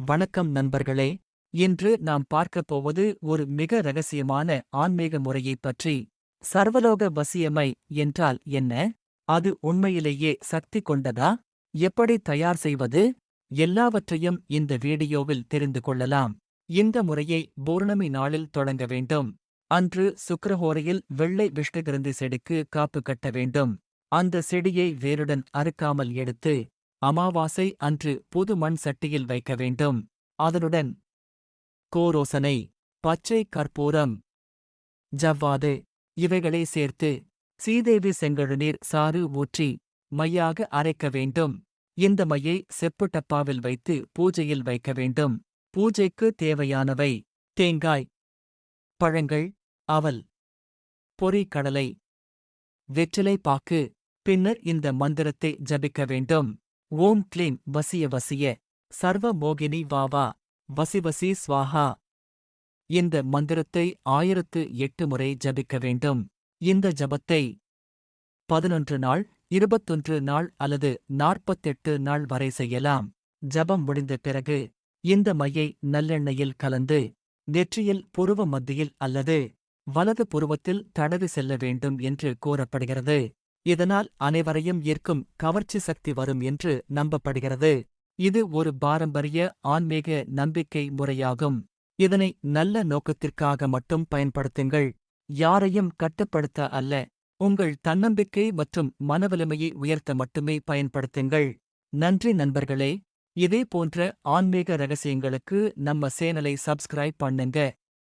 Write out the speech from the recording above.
வணக்கம் நண்பர்களே. இன்று நாம் பார்க்கப் போவது ஒரு மிக ரகசியமான ஆன்மீக முறையைப் பற்றி. சர்வலோக வசியமை என்றால் என்ன? அது உண்மையிலேயே சக்தி கொண்டதா? எப்படி தயார் செய்வது? எல்லாவற்றையும் இந்த வீடியோவில் தெரிந்து கொள்ளலாம். இந்த முறையை பௌர்ணமி நாளில் தொடங்க வேண்டும். அன்று சுக்கிரஹோரையில் வெள்ளை விஷ்ணுகிருந்தி செடிக்கு காப்பு கட்ட வேண்டும். அந்த செடியை வேருடன் அறுக்காமல் எடுத்து அமாவாசை அன்று புது மண் சட்டியில் வைக்க வேண்டும். அதனுடன் கோரோசனை, பச்சை கற்பூரம், ஜவ்வாது இவைகளை சேர்த்து சீதேவி செங்கழுநீர் சாறு ஊற்றி மையாக அரைக்க வேண்டும். இந்த மையை செப்பு டப்பாவில் வைத்து பூஜையில் வைக்க வேண்டும். பூஜைக்கு தேவையானவை: தேங்காய், பழங்கள், அவல், பொரி கடலை, வெற்றிலை பாக்கு. பின்னர் இந்த மந்திரத்தை ஜபிக்க வேண்டும். ஓம் க்ளீம் வசிய வசிய சர்வ மோகினி வாவா வசிவசி ஸ்வாஹா. இந்த மந்திரத்தை 1008 முறை ஜபிக்க வேண்டும். இந்த ஜபத்தை 11 நாள், 21 நாள் அல்லது 48 நாள் வரை செய்யலாம். ஜபம் முடிந்த பிறகு இந்த மையை நல்லெண்ணெயில் கலந்து நெற்றியில் புருவ மத்தியில் அல்லது வலது புருவத்தில் தடவி செல்ல வேண்டும் என்று கூறப்படுகிறது. இதனால் அனைவரையும் ஈர்க்கும் கவர்ச்சி சக்தி வரும் என்று நம்பப்படுகிறது. இது ஒரு பாரம்பரிய ஆன்மீக நம்பிக்கை முறையாகும். இதனை நல்ல நோக்கத்திற்காக மட்டும் பயன்படுத்துங்கள். யாரையும் கட்டுப்படுத்த அல்ல. உங்கள் தன்னம்பிக்கை மற்றும் மனவலிமையை உயர்த்த மட்டுமே பயன்படுத்துங்கள். நன்றி நண்பர்களே. இதே போன்ற ஆன்மீக ரகசியங்களுக்கு நம்ம சேனலை சப்ஸ்கிரைப் பண்ணுங்க.